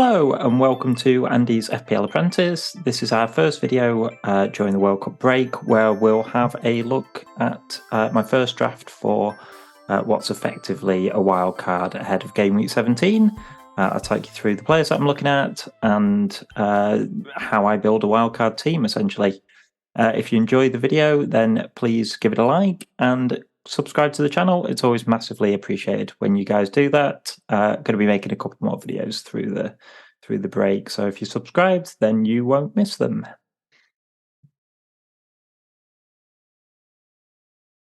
Hello and welcome to Andy's FPL Apprentice. This is our first video during the World Cup break where we'll have a look at my first draft for what's effectively a wild card ahead of Gameweek 17. I'll take you through the players that I'm looking at and how I build a wildcard team essentially. If you enjoyed the video, then please give it a like and subscribe to the channel. It's always massively appreciated when you guys do that. Going to be making a couple more videos through the break, so if you're subscribed, then you won't miss them.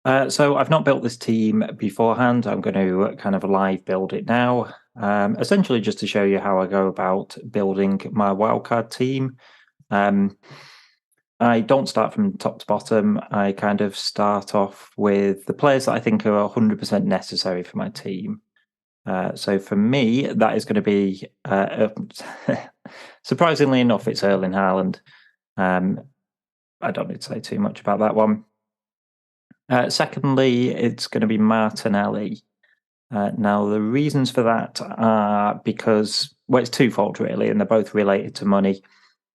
So I've not built this team beforehand. I'm going to kind of live build it now, essentially just to show you how I go about building my wildcard team. I don't start from top to bottom. I kind of start off with the players that I think are 100% necessary for my team. So for me, that is going to be, surprisingly enough, it's Erling Haaland. I don't need to say too much about that one. Secondly, it's going to be Martinelli. Now, the reasons for that are because, well, it's twofold really, and they're both related to money.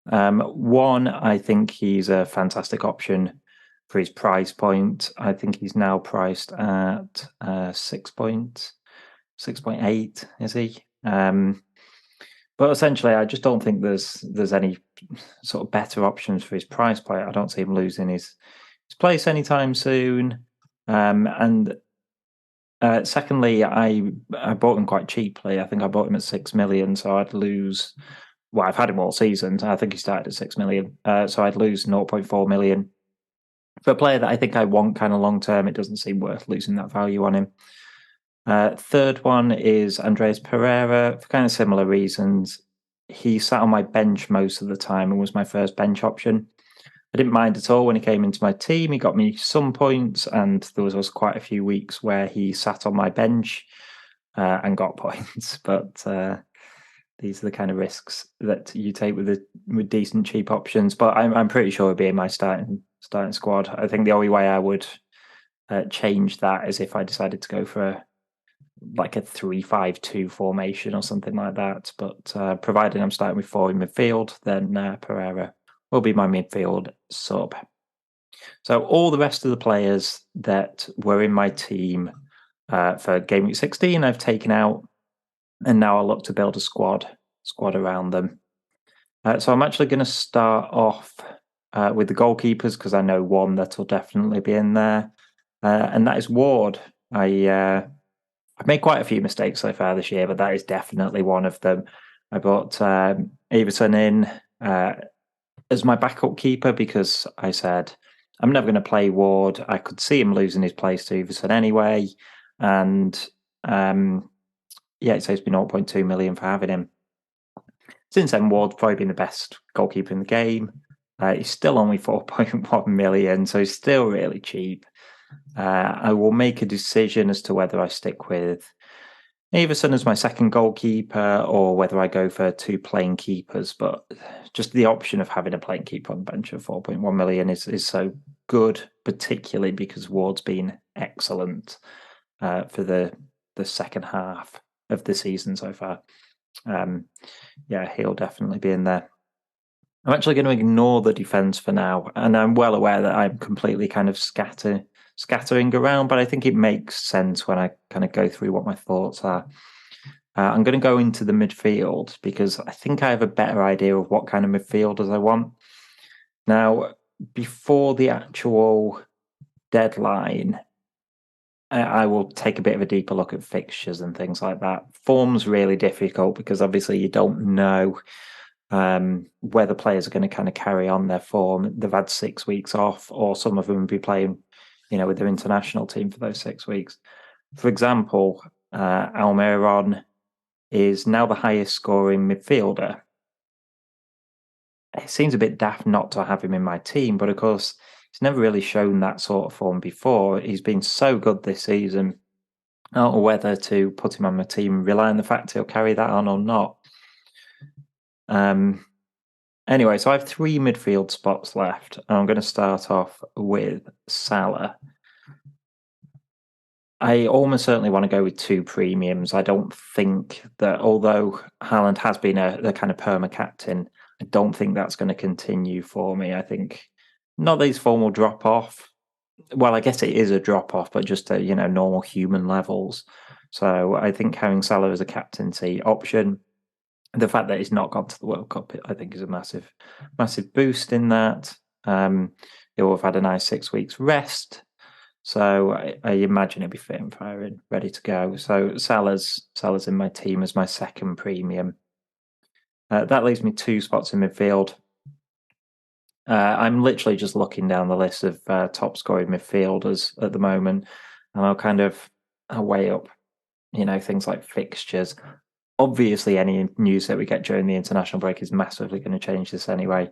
One, I think he's a fantastic option for his price point. I think he's now priced at 6.8, is he? But essentially, I just don't think there's any sort of better options for his price point. I don't see him losing his place anytime soon. And secondly, I bought him quite cheaply. I think I bought him at 6 million, so I'd lose. Well, I've had him all season. I think he started at 6 million. So I'd lose 0.4 million. For a player that I think I want kind of long term, it doesn't seem worth losing that value on him. Third one is Andreas Pereira, for kind of similar reasons. He sat on my bench most of the time and was my first bench option. I didn't mind at all when he came into my team. He got me some points, and there was quite a few weeks where he sat on my bench and got points. But these are the kind of risks that you take with decent cheap options. But I'm pretty sure it'll be in my starting squad. I think the only way I would change that is if I decided to go for a 3-5-2 formation or something like that. But provided I'm starting with 4 in midfield, then Pereira will be my midfield sub. So all the rest of the players that were in my team for Game Week 16, I've taken out, and now I'll look to build a squad around them. So I'm actually going to start off with the goalkeepers because I know one that will definitely be in there, and that is Ward. I've made quite a few mistakes so far this year, but that is definitely one of them. I brought Everton in as my backup keeper because I said I'm never going to play Ward. I could see him losing his place to Everton anyway, and it saves me 0.2 million for having him. Since then, Ward's probably been the best goalkeeper in the game. He's still only 4.1 million, so he's still really cheap. I will make a decision as to whether I stick with Everson as my second goalkeeper or whether I go for 2 playing keepers. But just the option of having a playing keeper on the bench of 4.1 million is so good, particularly because Ward's been excellent for the second half of the season so far. He'll definitely be in there. I'm actually going to ignore the defense for now, and I'm well aware that I'm completely kind of scattering around, but I think it makes sense when I kind of go through what my thoughts are. I'm going to go into the midfield because I think I have a better idea of what kind of midfielders I want. Now, before the actual deadline, I will take a bit of a deeper look at fixtures and things like that. Form's really difficult because obviously you don't know whether players are going to kind of carry on their form. They've had 6 weeks off, or some of them will be playing, with their international team for those 6 weeks. For example, Almiron is now the highest scoring midfielder. It seems a bit daft not to have him in my team, but of course, he's never really shown that sort of form before. He's been so good this season. I don't know whether to put him on my team, rely on the fact he'll carry that on or not. Anyway, so I have 3 midfield spots left. I'm going to start off with Salah. I almost certainly want to go with 2 premiums. I don't think that although Haaland has been a kind of perma captain, I don't think that's going to continue for me. I think not that his form will drop off. Well, I guess it is a drop off, but just at normal human levels. So I think having Salah as a captaincy option, the fact that he's not gone to the World Cup, I think is a massive, massive boost in that. He'll have had a nice 6 weeks rest. So I imagine he'll be fit and firing, ready to go. So Salah's in my team as my second premium. That leaves me 2 spots in midfield. I'm literally just looking down the list of top scoring midfielders at the moment, and I'll weigh up, things like fixtures. Obviously, any news that we get during the international break is massively going to change this anyway.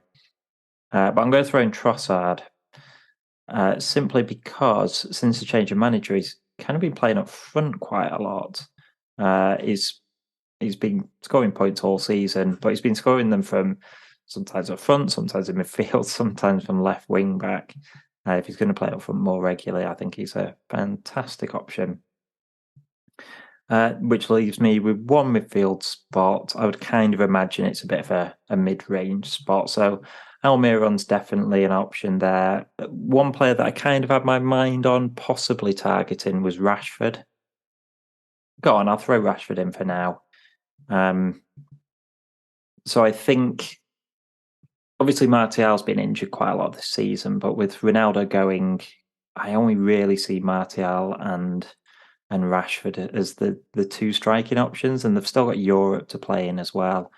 But I'm going to throw in Trossard. Simply because since the change of manager, he's kind of been playing up front quite a lot. He's been scoring points all season, but he's been scoring them from sometimes up front, sometimes in midfield, sometimes from left wing back. If he's going to play up front more regularly, I think he's a fantastic option. Which leaves me with 1 midfield spot. I would kind of imagine it's a bit of a mid-range spot. So Almiron's definitely an option there. One player that I kind of had my mind on possibly targeting was Rashford. Go on, I'll throw Rashford in for now. So I think, obviously, Martial's been injured quite a lot this season, but with Ronaldo going, I only really see Martial and Rashford as the 2 striking options, and they've still got Europe to play in as well.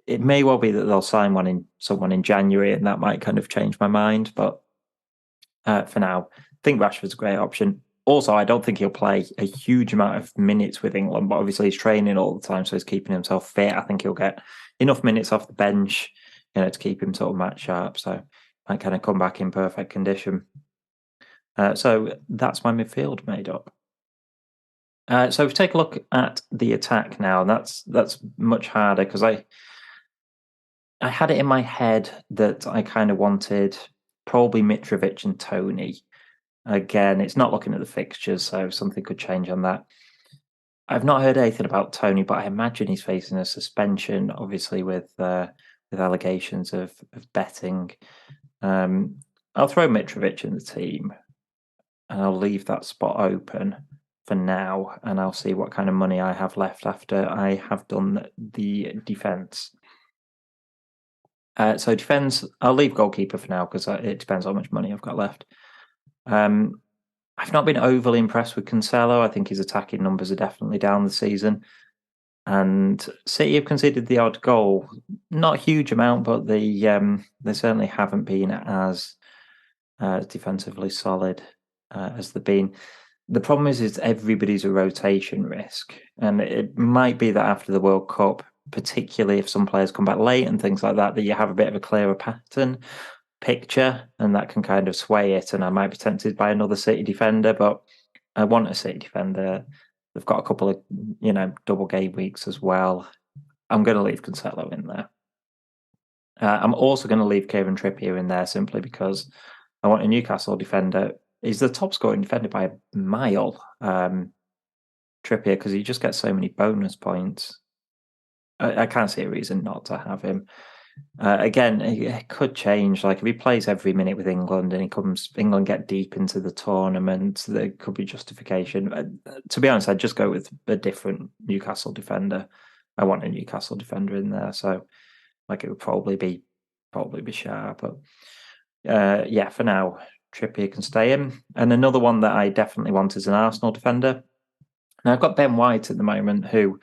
It may well be that they'll sign someone in January, and that might kind of change my mind. But for now, I think Rashford's a great option. Also, I don't think he'll play a huge amount of minutes with England, but obviously he's training all the time, so he's keeping himself fit. I think he'll get enough minutes off the bench, to keep him sort of match sharp. So might kind of come back in perfect condition. So that's my midfield made up. So if we take a look at the attack now, and that's much harder because I had it in my head that I kind of wanted probably Mitrovic and Tony. Again, it's not looking at the fixtures, so something could change on that. I've not heard anything about Tony, but I imagine he's facing a suspension, obviously with allegations of betting. I'll throw Mitrovic in the team, and I'll leave that spot open for now, and I'll see what kind of money I have left after I have done the defence. So defence, I'll leave goalkeeper for now because it depends how much money I've got left. I've not been overly impressed with Cancelo. I think his attacking numbers are definitely down this season. And City have conceded the odd goal. Not a huge amount, but they certainly haven't been as defensively solid as they've been. The problem is everybody's a rotation risk. And it might be that after the World Cup, particularly if some players come back late and things like that, that you have a bit of a clearer pattern picture, and that can kind of sway it. And I might be tempted by another City defender, but I want a City defender. They've got a couple of, double game weeks as well. I'm going to leave Cancelo in there. I'm also going to leave Kieran Trippier in there simply because I want a Newcastle defender. He's the top scoring defender by a mile, Trippier, because he just gets so many bonus points. I can't see a reason not to have him. Again, it could change. Like if he plays every minute with England and England get deep into the tournament, there could be justification. To be honest, I'd just go with a different Newcastle defender. I want a Newcastle defender in there, so like it would probably be Sharp. But yeah, for now, Trippier can stay in. And another one that I definitely want is an Arsenal defender. Now I've got Ben White at the moment, who,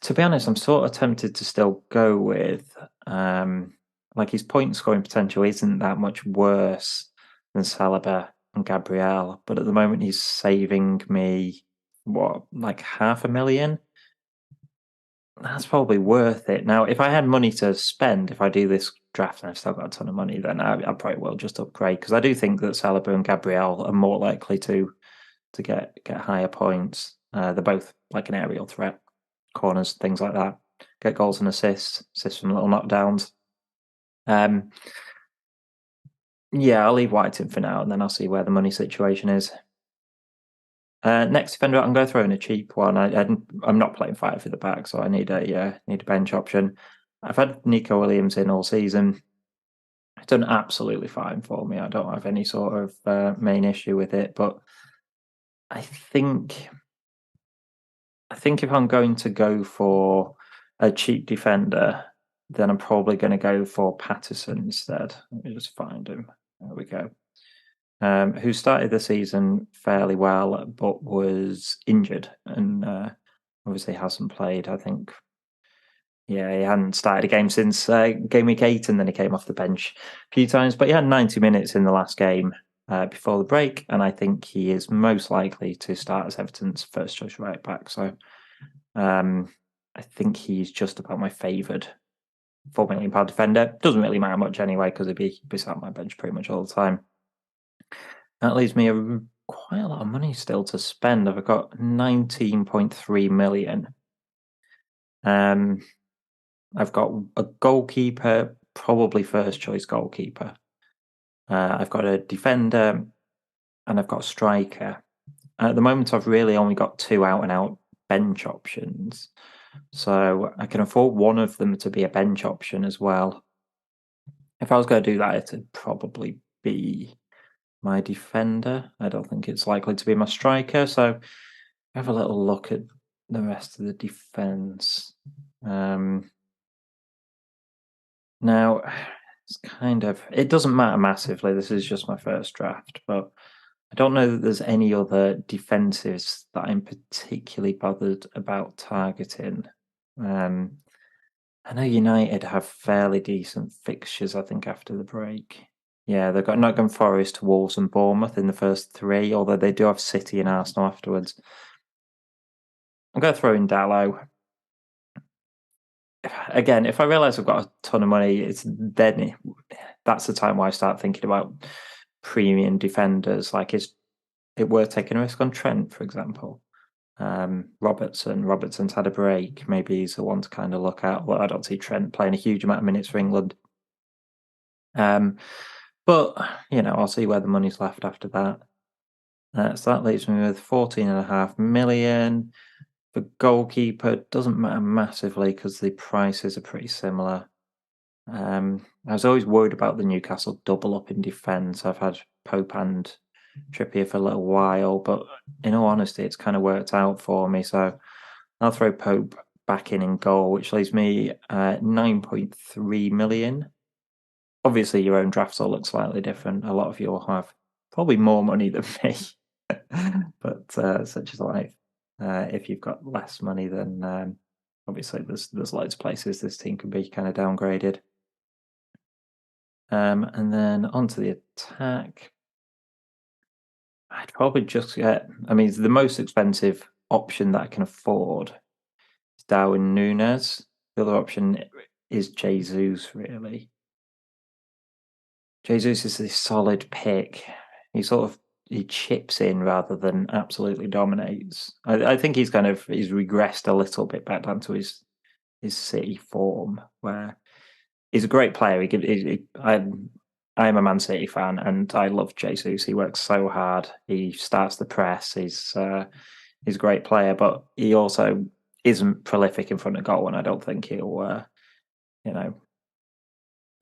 to be honest, I'm sort of tempted to still go with. Like his point scoring potential isn't that much worse than Saliba and Gabriel, but at the moment he's saving me like $500,000. That's probably worth it. Now, if I had money to spend, if I do this draft and I've still got a ton of money, then I probably will just upgrade, because I do think that Saliba and Gabriel are more likely to get higher points. They're both like an aerial threat. Corners, things like that, get goals and assists from little knockdowns. Yeah, I'll leave White in for now, and then I'll see where the money situation is. Next defender, I'm going to throw in a cheap one. I'm not playing 5 at the back, so I need a bench option. I've had Nico Williams in all season. It's done absolutely fine for me. I don't have any sort of main issue with it, but I think if I'm going to go for a cheap defender, then I'm probably going to go for Patterson instead. Let me just find him. There we go. Who started the season fairly well, but was injured and obviously hasn't played. I think, yeah, he hadn't started a game since Gameweek 8, and then he came off the bench a few times. But he had 90 minutes in the last game before the break, and I think he is most likely to start as Everton's first choice right back. So I think he's just about my favoured £4 million defender. Doesn't really matter much anyway because he'd be sat on my bench pretty much all the time. That leaves me quite a lot of money still to spend. I've got 19.3 million. I've got a goalkeeper, probably first choice goalkeeper. I've got a defender, and I've got a striker. At the moment, I've really only got 2 out and out bench options, so I can afford one of them to be a bench option as well. If I was going to do that, it'd probably be my defender. I don't think it's likely to be my striker. So have a little look at the rest of the defense. Now, it's it doesn't matter massively. This is just my first draft, but I don't know that there's any other defensives that I'm particularly bothered about targeting. I know United have fairly decent fixtures, I think, after the break. Yeah, they've got Nottingham Forest, Wolves, and Bournemouth in the first 3, although they do have City and Arsenal afterwards. I'm going to throw in Dallo. Again, if I realise I've got a ton of money, that's the time where I start thinking about premium defenders. Like, is it worth taking a risk on Trent, for example? Robertson's had a break. Maybe he's the one to kind of look at. Well, I don't see Trent playing a huge amount of minutes for England. But, I'll see where the money's left after that. So that leaves me with 14.5 million. The goalkeeper doesn't matter massively because the prices are pretty similar. I was always worried about the Newcastle double up in defence. I've had Pope and Trippier for a little while, but in all honesty, it's kind of worked out for me. So I'll throw Pope back in goal, which leaves me 9.3 million. Obviously, your own drafts will look slightly different. A lot of you will have probably more money than me, but such is life. If you've got less money, then obviously there's loads of places this team can be kind of downgraded. And then onto the attack. I'd probably just get, the most expensive option that I can afford is Darwin Núñez. The other option is Jesus, really. Jesus is a solid pick. He chips in rather than absolutely dominates. I think he's regressed a little bit back down to his City form, where he's a great player. I am a Man City fan, and I love Jesus. He works so hard. He starts the press. He's a great player, but he also isn't prolific in front of goal, and I don't think he'll,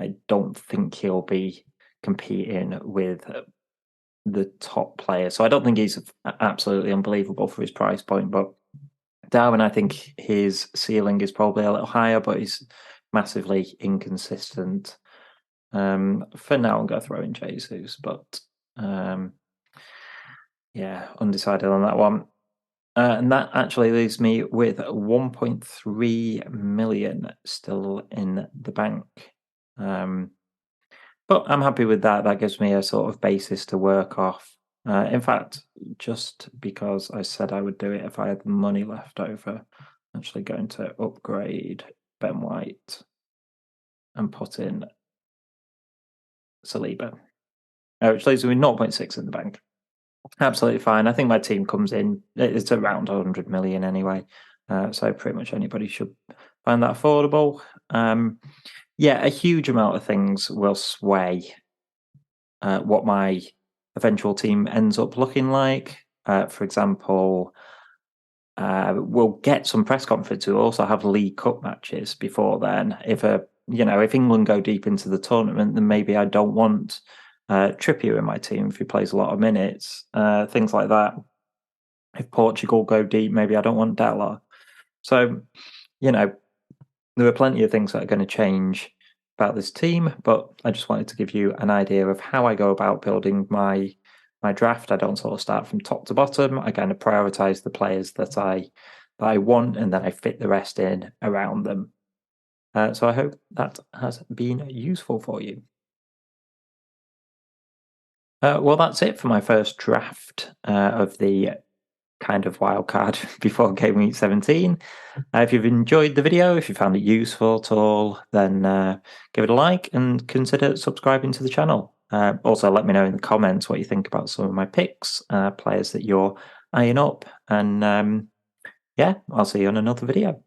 I don't think he'll be competing with the top players. So I don't think he's absolutely unbelievable for his price point, but Darwin, I think his ceiling is probably a little higher, but he's massively inconsistent. For now, I'm going to throw in Jesus, but undecided on that one. And that actually leaves me with 1.3 million still in the bank. But I'm happy with that. That gives me a sort of basis to work off. In fact, just because I said I would do it if I had money left over, I'm actually going to upgrade Ben White and put in Saliba, which leaves me with 0.6 in the bank. Absolutely fine. I think my team comes in, it's around 100 million anyway. So pretty much anybody should find that affordable. A huge amount of things will sway what my eventual team ends up looking like. for example, we'll get some press conference. We'll also have League Cup matches before then. If England go deep into the tournament, then maybe I don't want Trippier in my team if he plays a lot of minutes. Things like that. If Portugal go deep, maybe I don't want Della. So, there are plenty of things that are going to change about this team, but I just wanted to give you an idea of how I go about building my draft. I don't sort of start from top to bottom. I kind of prioritize the players that I want, and then I fit the rest in around them. So I hope that has been useful for you. Well, that's it for my first draft of the kind of wildcard before Game Week 17. If you've enjoyed the video, if you found it useful at all, then give it a like and consider subscribing to the channel. Also, let me know in the comments what you think about some of my picks, players that you're eyeing up. And yeah, I'll see you on another video.